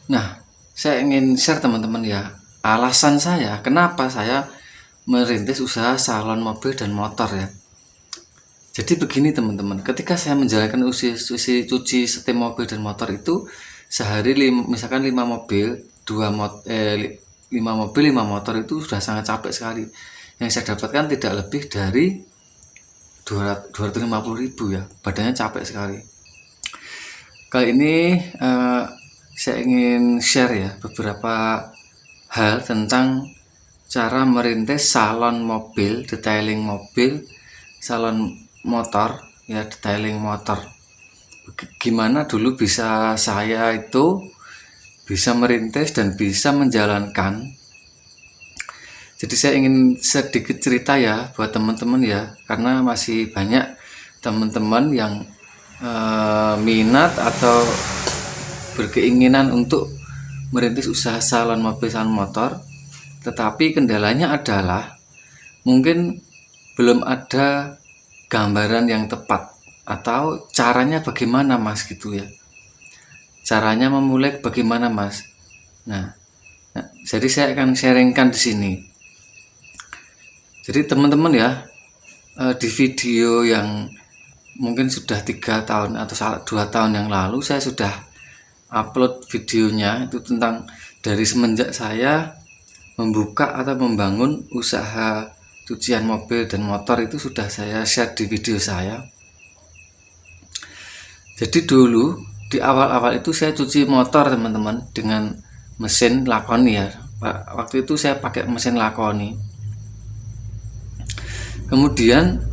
Nah, saya ingin share teman-teman ya, alasan saya kenapa saya merintis usaha salon mobil dan motor ya. Jadi begini teman-teman, ketika saya menjalankan usaha cuci setim mobil dan motor itu sehari misalkan 5 mobil, 5 mobil 5 motor itu sudah sangat capek sekali. Yang saya dapatkan tidak lebih dari 250.000 ya, badannya capek sekali. Kali ini saya ingin share ya beberapa hal tentang cara merintis salon mobil, detailing mobil, salon motor ya, detailing motor. Gimana dulu bisa saya itu bisa merintis dan bisa menjalankan. Jadi saya ingin sedikit cerita ya buat teman-teman ya, karena masih banyak teman-teman yang minat atau berkeinginan untuk merintis usaha salon mobil salon motor, tetapi kendalanya adalah mungkin belum ada gambaran yang tepat atau caranya bagaimana mas gitu ya, caranya memulai bagaimana mas. Nah, jadi saya akan sharingkan di sini. Jadi teman-teman ya, di video yang mungkin sudah 3 tahun atau 2 tahun yang lalu saya sudah upload videonya itu tentang dari semenjak saya membuka atau membangun usaha cucian mobil dan motor, itu sudah saya share di video saya. Jadi dulu di awal-awal itu saya cuci motor teman-teman dengan mesin Lakoni ya. Waktu itu saya pakai mesin Lakoni. Kemudian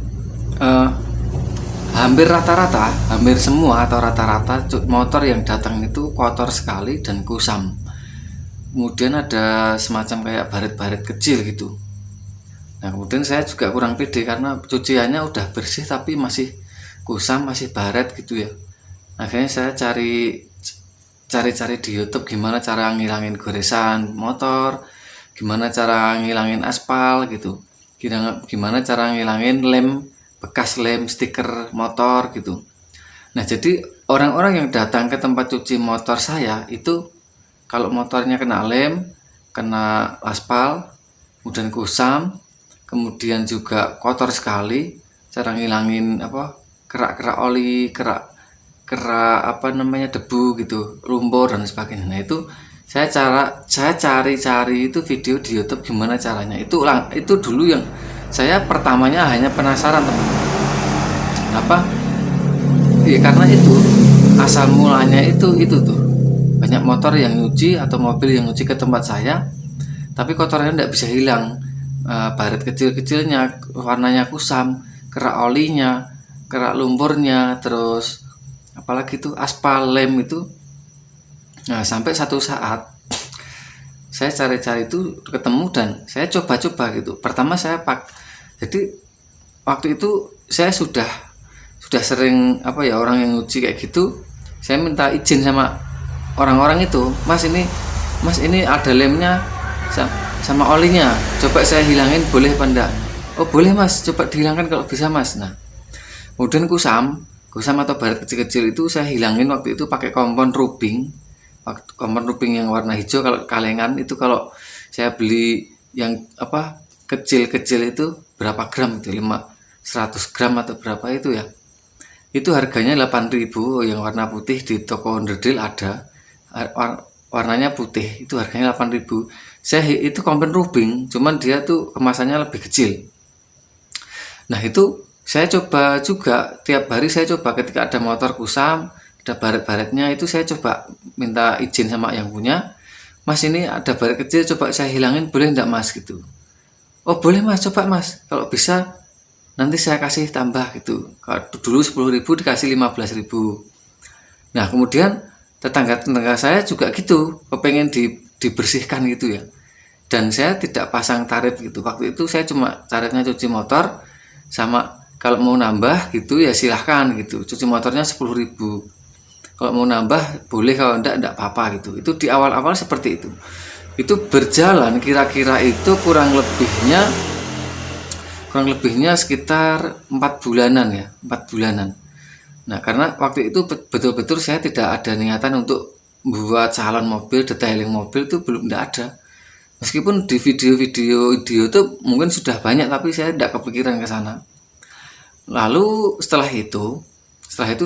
hampir rata-rata, hampir semua atau rata-rata motor yang datang itu kotor sekali dan kusam. Kemudian ada semacam kayak baret-baret kecil gitu. Nah kemudian saya juga kurang pede karena cuciannya udah bersih tapi masih kusam, masih baret gitu ya. Akhirnya saya cari-cari di YouTube gimana cara ngilangin goresan motor, gimana cara ngilangin aspal gitu, gimana cara ngilangin lem, bekas lem stiker motor gitu. Nah jadi orang-orang yang datang ke tempat cuci motor saya itu kalau motornya kena lem, kena aspal, kemudian kusam, kemudian juga kotor sekali, cara ngilangin kerak-kerak oli, kerak debu gitu, lumpur dan sebagainya. Nah itu saya cari-cari itu video di YouTube gimana caranya. Itu dulu yang saya pertamanya hanya penasaran teman-teman. Apa? Ya karena itu asal mulanya itu tuh banyak motor yang nyuci atau mobil yang nyuci ke tempat saya, tapi kotorannya tidak bisa hilang. Baret kecil-kecilnya, warnanya kusam, kerak olinya, kerak lumpurnya, terus apalagi itu aspal lem itu. Nah sampai satu saat saya cari-cari itu ketemu dan saya coba-coba gitu. Pertama jadi waktu itu saya sudah sering orang yang nyuci kayak gitu, saya minta izin sama orang-orang itu, mas ini ada lemnya sama olinya, coba saya hilangin boleh apa enggak? Oh boleh mas, coba dihilangkan kalau bisa mas. Nah kemudian kusam atau baret kecil-kecil itu saya hilangin waktu itu pakai kompon rubbing yang warna hijau. Kalau kalengan itu kalau saya beli yang kecil-kecil itu berapa gram itu, 100 gram atau berapa itu ya, itu harganya 8.000. Yang warna putih di toko onderdil ada, warnanya putih, itu harganya 8.000. Saya itu kompon rubbing, cuman dia tuh kemasannya lebih kecil. Nah itu saya coba juga, tiap hari saya coba ketika ada motor kusam, ada baret-baretnya, itu saya coba minta izin sama yang punya, mas ini ada baret kecil, coba saya hilangin boleh enggak mas gitu. Oh boleh mas, coba mas, kalau bisa nanti saya kasih tambah gitu. Kalau dulu 10.000 dikasih 15.000. Nah kemudian tetangga saya juga gitu, kepengen dibersihkan gitu ya, dan saya tidak pasang tarif gitu. Waktu itu saya cuma tarifnya cuci motor sama kalau mau nambah gitu ya silahkan gitu, cuci motornya 10.000, kalau mau nambah boleh, kalau enggak apa-apa gitu. Itu di awal-awal seperti itu berjalan kira-kira itu kurang lebihnya sekitar 4 bulanan ya, 4 bulanan. Nah karena waktu itu betul-betul saya tidak ada niatan untuk buat salon mobil, detailing mobil itu belum, tidak ada. Meskipun di video-video di YouTube mungkin sudah banyak, tapi saya tidak kepikiran ke sana. Lalu setelah itu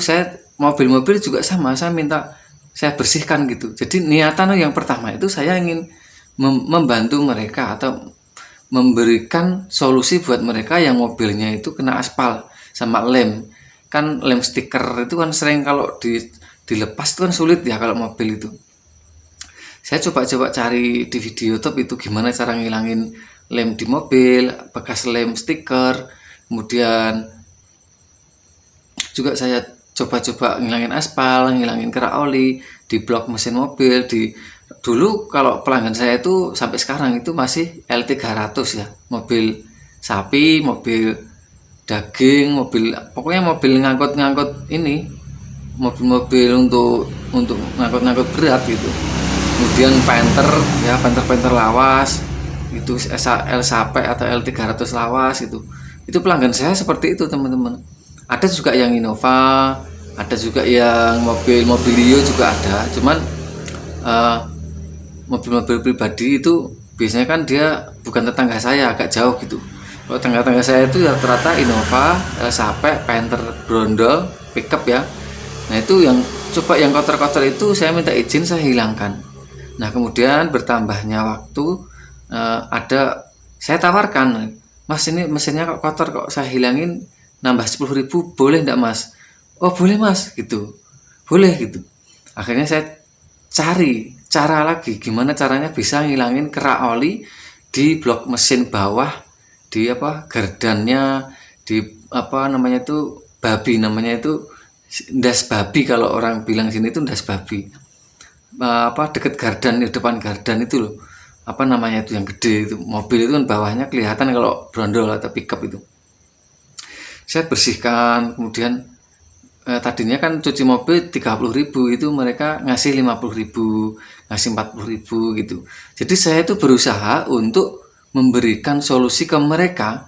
saya mobil-mobil juga sama, saya minta saya bersihkan gitu. Jadi niatan yang pertama itu saya ingin membantu mereka atau memberikan solusi buat mereka yang mobilnya itu kena aspal sama lem. Kan lem stiker itu kan sering kalau dilepas itu kan sulit ya kalau mobil itu. Saya coba-coba cari di video YouTube itu gimana cara ngilangin lem di mobil, bekas lem stiker. Kemudian juga saya coba-coba ngilangin aspal, ngilangin kerak oli di blok mesin mobil. Dulu kalau pelanggan saya itu sampai sekarang itu masih L300 ya, mobil sapi, mobil daging, pokoknya mobil ngangkut ini, mobil-mobil untuk ngangkut berat gitu. Kemudian Panther lawas itu, L Sape atau L300 lawas itu pelanggan saya seperti itu teman-teman. Ada juga yang Innova, ada juga yang mobilio juga ada. Cuman mobil-mobil pribadi itu biasanya kan dia bukan tetangga saya, agak jauh gitu. Kalau tetangga saya itu rata-rata Innova, L Sape, Panther brondol, pickup ya. Nah itu yang coba yang kotor-kotor itu saya minta izin, saya hilangkan. Nah kemudian bertambahnya waktu, saya tawarkan, Mas ini mesinnya kok kotor, kok saya hilangin nambah 10.000, boleh enggak Mas? Oh boleh Mas gitu, boleh gitu. Akhirnya saya cari cara lagi gimana caranya bisa ngilangin kerak oli di blok mesin bawah, di gardannya, di babi, namanya itu ndas babi, kalau orang bilang sini itu ndas babi, deket gardan, di depan gardan itu loh, namanya itu yang gede itu, mobil itu kan bawahnya kelihatan kalau brondol atau pickup itu. Saya bersihkan, kemudian tadinya kan cuci mobil 30.000, itu mereka ngasih 50.000, ngasih 40.000 gitu. Jadi saya itu berusaha untuk memberikan solusi ke mereka,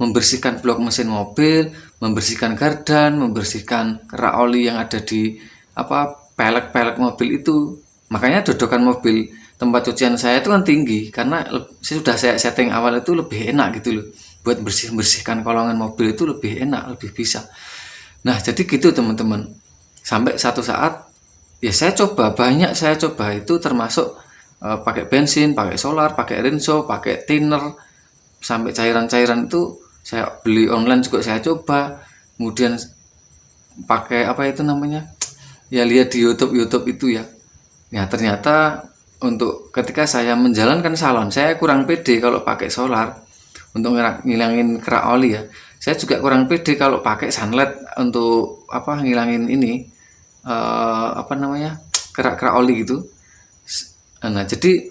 membersihkan blok mesin mobil, membersihkan gardan, membersihkan kerak oli yang ada di pelek-pelek mobil itu. Makanya dodokan mobil tempat cucian saya itu kan tinggi, karena sudah saya setting awal itu lebih enak gitu loh. Buat bersihkan kolongan mobil itu lebih enak, lebih bisa. Nah jadi gitu teman-teman. Sampai satu saat ya saya coba itu, termasuk pakai bensin, pakai solar, pakai rinso, pakai thinner, sampai cairan-cairan itu saya beli online juga saya coba. Kemudian pakai ya lihat di YouTube itu ya. Ya ternyata untuk ketika saya menjalankan salon, saya kurang pede kalau pakai solar untuk ngilangin kerak oli ya. Saya juga kurang pede kalau pakai sunlight untuk ngilangin ini kerak-kerak oli gitu. Nah jadi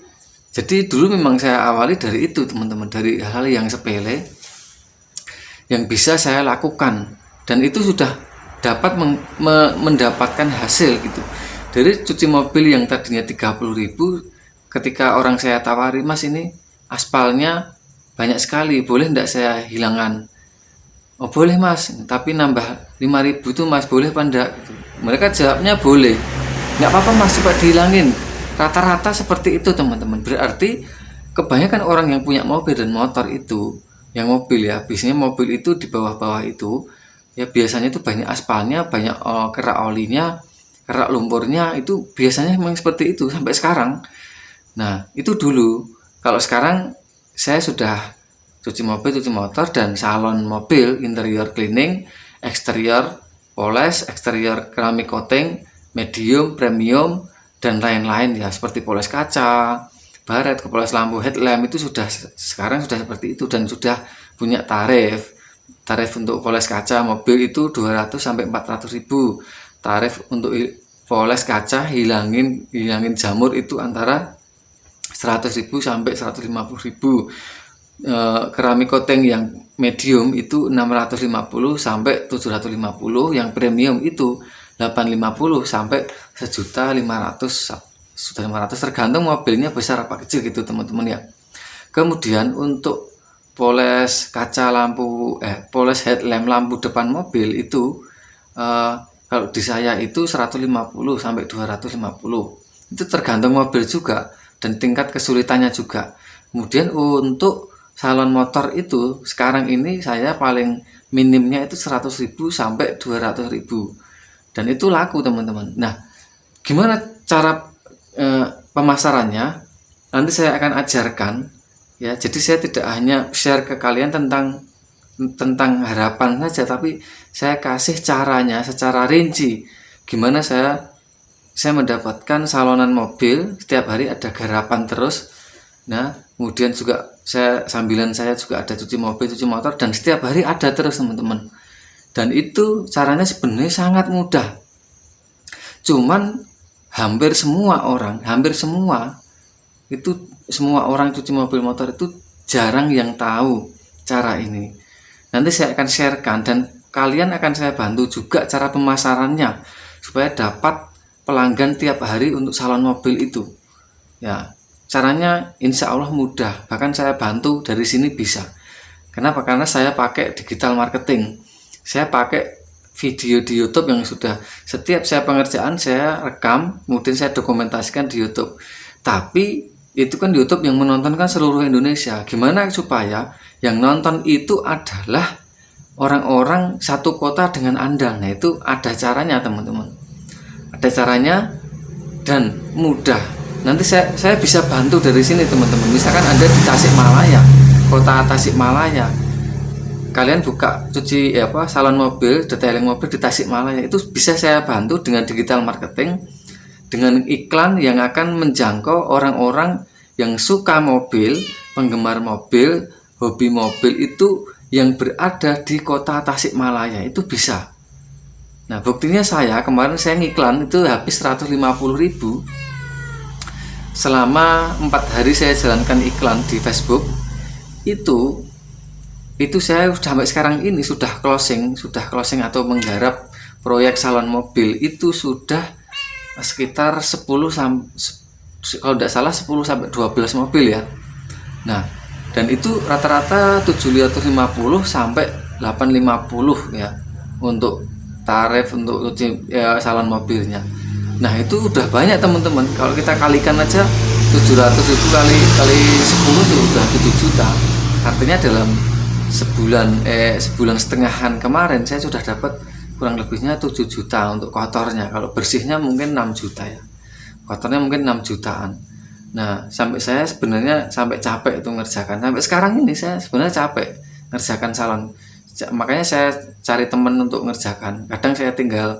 dulu memang saya awali dari itu teman-teman, dari hal yang sepele yang bisa saya lakukan, dan itu sudah dapat mendapatkan hasil gitu. Dari cuci mobil yang tadinya 30.000, ketika orang saya tawari, Mas ini aspalnya banyak sekali, boleh enggak saya hilangkan? Oh boleh Mas, tapi nambah 5.000 tuh Mas, boleh apa enggak? Mereka jawabnya boleh. Enggak apa-apa Mas, coba dihilangin. Rata-rata seperti itu teman-teman. Berarti kebanyakan orang yang punya mobil dan motor itu, yang mobil ya, biasanya mobil itu di bawah-bawah itu ya biasanya itu banyak aspalnya, banyak kerak olinya, kerak lumpurnya, itu biasanya memang seperti itu sampai sekarang. Nah itu dulu. Kalau sekarang saya sudah cuci mobil, cuci motor, dan salon mobil, interior cleaning, eksterior poles, eksterior keramik coating, medium, premium, dan lain-lain ya, seperti poles kaca, baret, poles lampu, headlamp, itu sekarang sudah seperti itu, dan sudah punya tarif untuk poles kaca mobil itu 200 sampai 400.000. Tarif untuk poles kaca hilangin jamur itu antara 100.000 sampai 150.000. Keramik coating yang medium itu 650 sampai 750, yang premium itu 850 sampai 1.500 tergantung mobilnya besar apa kecil gitu teman-teman ya. Kemudian untuk poles kaca poles headlamp lampu depan mobil itu kalau di saya itu 150 sampai 250. Itu tergantung mobil juga dan tingkat kesulitannya juga. Kemudian untuk salon motor itu sekarang ini saya paling minimnya itu 100.000 sampai 200.000 dan itu laku teman-teman. Nah, gimana cara pemasarannya? Nanti saya akan ajarkan ya. Jadi saya tidak hanya share ke kalian tentang harapan saja, tapi saya kasih caranya secara rinci. Gimana saya mendapatkan salonan mobil setiap hari, ada garapan terus. Nah, kemudian juga sambilan saya juga ada cuci mobil, cuci motor, dan setiap hari ada terus teman-teman. Dan itu caranya sebenarnya sangat mudah. Cuman hampir semua orang cuci mobil motor itu jarang yang tahu cara ini. Nanti saya akan sharekan dan kalian akan saya bantu juga cara pemasarannya supaya dapat pelanggan tiap hari untuk salon mobil itu. Ya, caranya insya Allah mudah. Bahkan saya bantu dari sini bisa. Kenapa? Karena saya pakai digital marketing. Saya pakai video di YouTube yang sudah setiap saya pengerjaan saya rekam, kemudian saya dokumentasikan di YouTube. Tapi itu kan YouTube yang menonton kan seluruh Indonesia. Gimana supaya yang nonton itu adalah orang-orang satu kota dengan Anda? Nah, itu ada caranya teman-teman. Ada caranya dan mudah. Nanti saya bisa bantu dari sini teman-teman. Misalkan Anda di Tasikmalaya, kota Tasikmalaya, kalian buka salon mobil, detailing mobil di Tasikmalaya, itu bisa saya bantu dengan digital marketing, dengan iklan yang akan menjangkau orang-orang yang suka mobil, penggemar mobil, hobi mobil itu yang berada di kota Tasikmalaya, itu bisa. Nah, buktinya kemarin saya ngiklan itu habis 150.000. Selama 4 hari saya jalankan iklan di Facebook, itu saya sampai sekarang ini sudah closing atau menggarap proyek salon mobil itu sudah sekitar 10 kalau tidak salah 10 sampai 12 mobil ya. Nah, dan itu rata-rata 750 sampai 850 ya untuk tarif untuk salon mobilnya. Nah, itu udah banyak teman-teman. Kalau kita kalikan aja 700.000 kali 10 itu udah 7 juta. Artinya dalam sebulan setengahan kemarin saya sudah dapat kurang lebihnya 7 juta untuk kotornya. Kalau bersihnya mungkin 6 juta ya. Kotornya mungkin 6 jutaan. Nah, saya sebenarnya sampai capek itu ngerjakan. Sampai sekarang ini saya sebenarnya capek ngerjakan salon. Makanya saya cari teman untuk ngerjakan. Kadang saya tinggal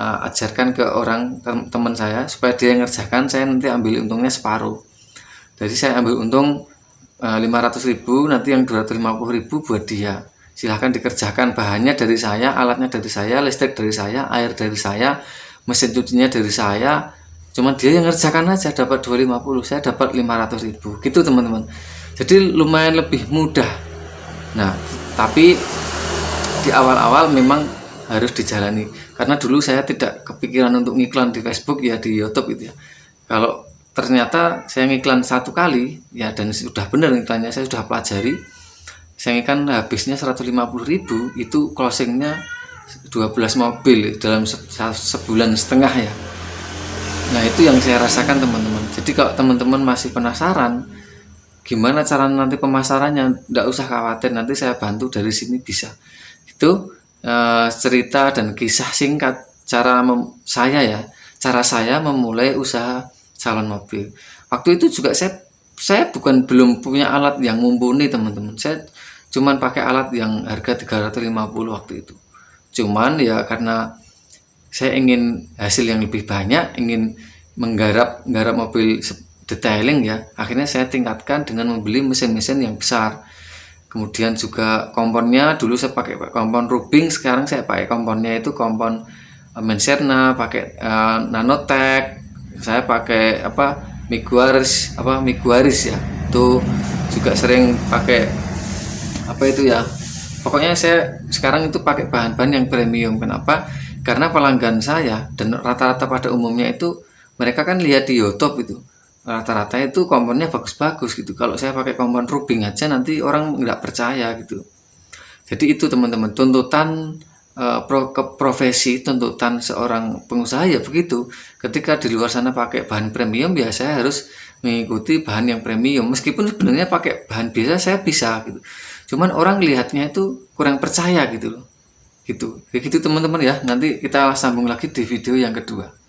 ajarkan ke orang teman saya supaya dia ngerjakan, saya nanti ambil untungnya separuh. Jadi saya ambil untung 500.000, nanti yang 250.000 buat dia. Silahkan dikerjakan, bahannya dari saya, alatnya dari saya, listrik dari saya, air dari saya, mesin cucinya dari saya. Cuman dia yang ngerjakan aja dapat 250, saya dapat 500.000. Gitu teman-teman. Jadi lumayan lebih mudah. Nah, tapi di awal-awal memang harus dijalani. Karena dulu saya tidak kepikiran untuk ngiklan di Facebook ya, di YouTube itu ya. Kalau ternyata saya ngiklan 1 kali ya, dan sudah benar iklannya, saya sudah pelajari, saya ngiklan habisnya 150.000, itu closingnya 12 mobil dalam sebulan setengah ya. Nah, itu yang saya rasakan teman-teman. Jadi kalau teman-teman masih penasaran gimana cara nanti pemasarannya, tidak usah khawatir, nanti saya bantu dari sini bisa. Itu cerita dan kisah singkat cara saya memulai usaha salon mobil. Waktu itu juga saya belum punya alat yang mumpuni teman-teman. Saya cuman pakai alat yang harga 350 waktu itu. Cuman ya karena saya ingin hasil yang lebih banyak, ingin menggarap mobil detailing ya, akhirnya saya tingkatkan dengan membeli mesin-mesin yang besar. Kemudian juga komponnya, dulu saya pakai kompon Rubing, sekarang saya pakai komponnya itu kompon Menserna, pakai Nanotech, saya pakai Miguaris ya. Itu juga sering pakai pokoknya saya sekarang itu pakai bahan-bahan yang premium. Kenapa? Karena pelanggan saya dan rata-rata pada umumnya itu mereka kan lihat di YouTube itu, rata-rata itu komponnya bagus-bagus gitu. Kalau saya pakai kompon Rubing aja nanti orang nggak percaya gitu. Jadi itu teman-teman, tuntutan profesi tuntutan seorang pengusaha ya begitu. Ketika di luar sana pakai bahan premium ya saya harus mengikuti bahan yang premium, meskipun sebenarnya pakai bahan biasa saya bisa gitu. Cuman orang lihatnya itu kurang percaya gitu loh. Gitu. Kayak gitu teman-teman ya. Nanti kita sambung lagi di video yang kedua.